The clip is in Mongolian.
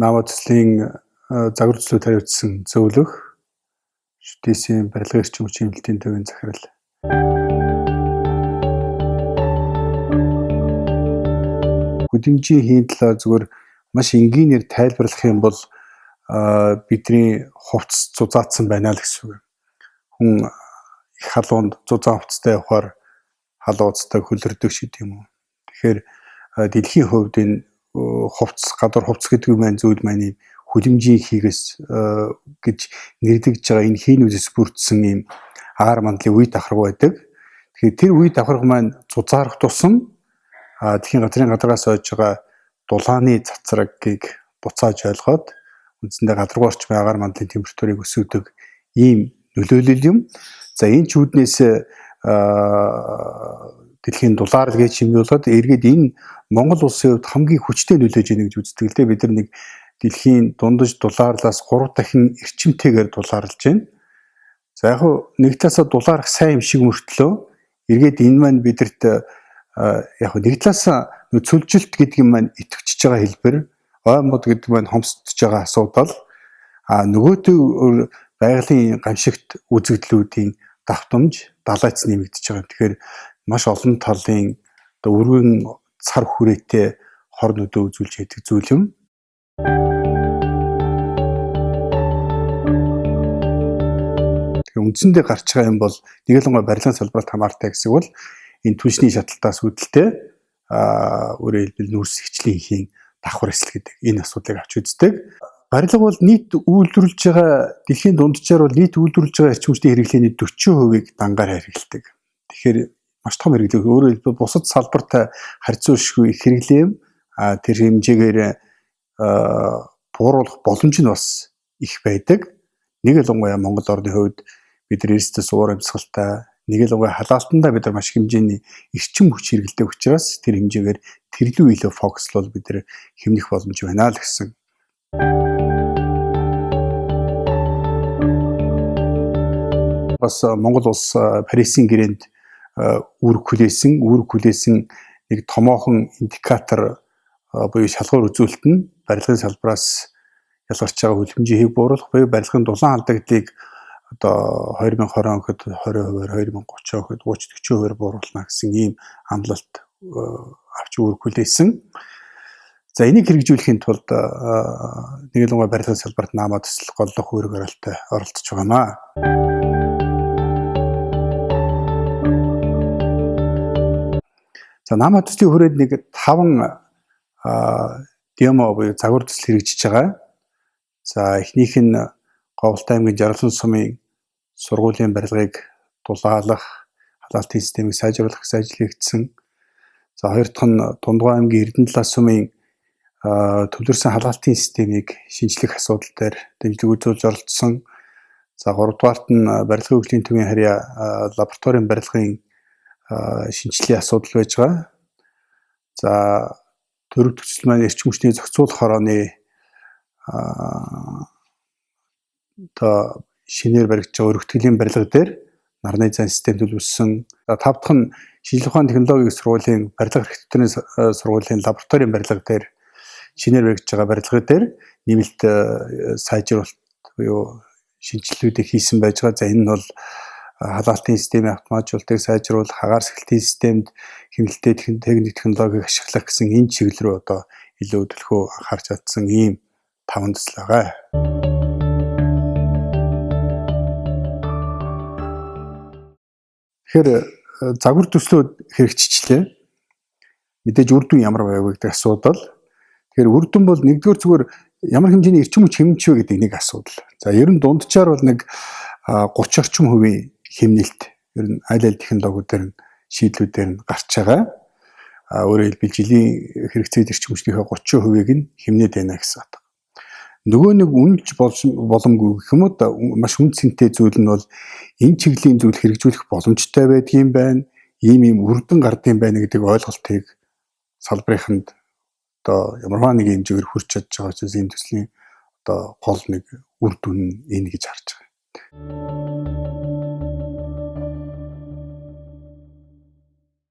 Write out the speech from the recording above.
Намаа төслийн загвар төслүүд хариуцсан зөвлөх шүтээсийн барилгын эрчим хүчийн хэмнэлтийн төвийн захирал. Хөдөлмжийн хийн талаар зүгээр маш энгийнээр тайлбарлах юм бол бидний хувцас зузаатсан байна л гэсэн үг. Хүн их халуунд зузаан хувцастай явахаар халуун уцтай хөлөрдөг ч гэдэг юм уу. Тэгэхээр дэлхийн хувьд энэ хувцас, гадуур хувцас гэдэг зүйл маань хөдөлмжийн хийгээс гэж нэрлэгдэж байгаа энэ хийнүүдээс бүрдсэн ийм агаар мандлын үе давхарга байдаг. Тэгэхээр тэр үе давхарга маань зузаарах тусам дэлхийн газрын гадаргаас ойж байгаа дулааны цацрагыг буцааж ойлгоод үндсэндээ гадаргуу орчмын агаар мандлын температурыг өсгөдөг ийм нөлөөлөл юм. За энэ ч үүднээс дэлхийн дулаар л гэж хэмжүүлээд эргээд энэ Монгол улсын хувьд хамгийн хүчтэй нөлөөж ийнэ гэж үздэг л дээ. Бид нар нэг дэлхийн дундаж дулаарлаас 3 дахин эрчимтэйгээр дулаарлаж байна. За яг нэг талаасаа дулаарах сайн юм шиг мөртлөө эргээд энэ маань бидэрт яг нэг талаасаа цөлжилт гэдэг юм маань итгэж байгаа хэлбэр, оймод гэдэг маань хомсдож байгаа асуудал, нөгөөдөө байгалийн гамшигт үзэгдлүүдийн давтамж далайц нэмэгдэж байгаа. Тэгэхээр маш олон талын өргөн цар хүрээтэй хор нөлөө үзүүлж яадаг зүйл юм. Үндсэндээ гарч байгаа юм бол нэгэлэнгүй барилгын салбарт хамаартай гэсэн бол энэ түншний шаталтаас үүдэлтэй өөрөөр хэлбэл нүүрс хичлийн хийн давхар эсэл гэдэг энэ асуудлыг авч үздэг. Барилга бол нийт үйлдвэрлэж байгаа дэлхийн дунджаар бол нийт үйлдвэрлэж байгаа эрчим хүчний хэрэглээний 40% дангаар хэрэглэдэг. Тэгэхээр маш том хэрэглээ. Өөрөөр хэлбэл бусад салбартай харьцуулшгүй их хэрэглээ юм. Тэр хэмжээгээр бууруулах боломж нь бас их байдаг. Нэгэлэнгүй Монгол орны хувьд бид нар эрсдэс уур амьсгалтай, нэгэлэнгүй халаалтандаа бид нар маш хэмжээний эрчим хүч хэрэглэдэг учраас тэр хэмжээгээр тэрлүү илүү фокуслол бид нар хэмнэх боломж байна л гэсэн. Бас Монгол улс Парисын гэрээнд үүрэг хүлээсэн нэг томоохон индикатор буюу шалгуур үзүүлэлт нь барилгын салбараас ялгарч байгаа хөдөлмжийн хэв бууруулах буюу барилгын дулаан алдагдлыг одоо 2020 онд 20%, 2030 онд 30-40% бууруулна гэсэн ийм амлалт авч үүрэг хүлээсэн. За энийг хэрэгжүүлэхийн тулд нэгэлэнгүй барилгын салбарт намаа төсөл голлох үүрэг оролттой оролцож байгаамаа. За намаа төслийн хүрээд нэг 5 демо буюу загвар төсөл хэрэгжиж байгаа. За эхнийх нь Говьлтай аймгийн Жаргалан сумын сургуулийн барилгыг дулаалах, халаалтын системийг сайжруулах гэсэн ажил хийгдсэн. За хоёр дахь нь Дундгой аймгийн Эрдэнэтлаа сумын төвлөрсөн халаалтын системийг шинжлэх асуудал дээр дэмжлэг үзүүлж оролцсон. За гурав дахьт нь барилгын хөгжлийн төвийн харьяа лабораторийн барилгын шинжилгээ асуудал байж байгаа. За дөрөв төсөл маань эрчим хүчний зохицуулах хорооны шинээр баригдаж байгаа өргөтгөлийн барилга дээр нарны зан систем төлөвлөсөн. За тав дахь нь шинжлэх ухааны технологийн сургуулийн барилга архитектурын сургуулийн лабораторийн барилга дээр шинээр баригдаж байгаа барилга дээр нэмэлт сайжруулалт буюу шинжилгэүүдийг хийсэн байж байгаа. За энэ нь бол халаалтын системийн автоматжуулалтыг сайжруулах, агаар сахилтын системд хэмнэлттэй техник технологиг ашиглах гэсэн энэ чиглэл рүү одоо илүү төлхөө анхаарч чадсан ийм 5 төсөл байгаа. Тэгэхээр загвар төслүүд хэрэгжчихлээ. Мэдээж үр дүн ямар байв гэдэг асуудал. Тэгэхээр үр дүн бол нэгдүгээр зүгээр ямар хэмжээний эрчим хүч хэмнэж вэ гэдэг нэг асуудал. За ер нь дунджаар бол нэг 30 орчим хувийн хэмнэлт ер нь аль технологиудаар нь шийдлүүдээр нь гарч байгаа. Өөрөөр хэлбэл жилийн хэрэгцээд эрчим хүчнийхээ 30%-ийг нь хэмнээд байна гэсэн үг. Нөгөө нэг үнэлж боломгүй гэх юм уу маш үн цэнтэй зүйл нь бол энэ чиглэлийн зүйл хэрэгжүүлэх боломжтой байдгийн байна. Ийм үр дүн гардыг байна гэдэг ойлголтыг салбарынханд одоо ямарваа нэг хэмжээгээр хүрч чадж байгаа учраас энэ төслийн одоо гол нэг үр дүн энэ гэж харж байгаа.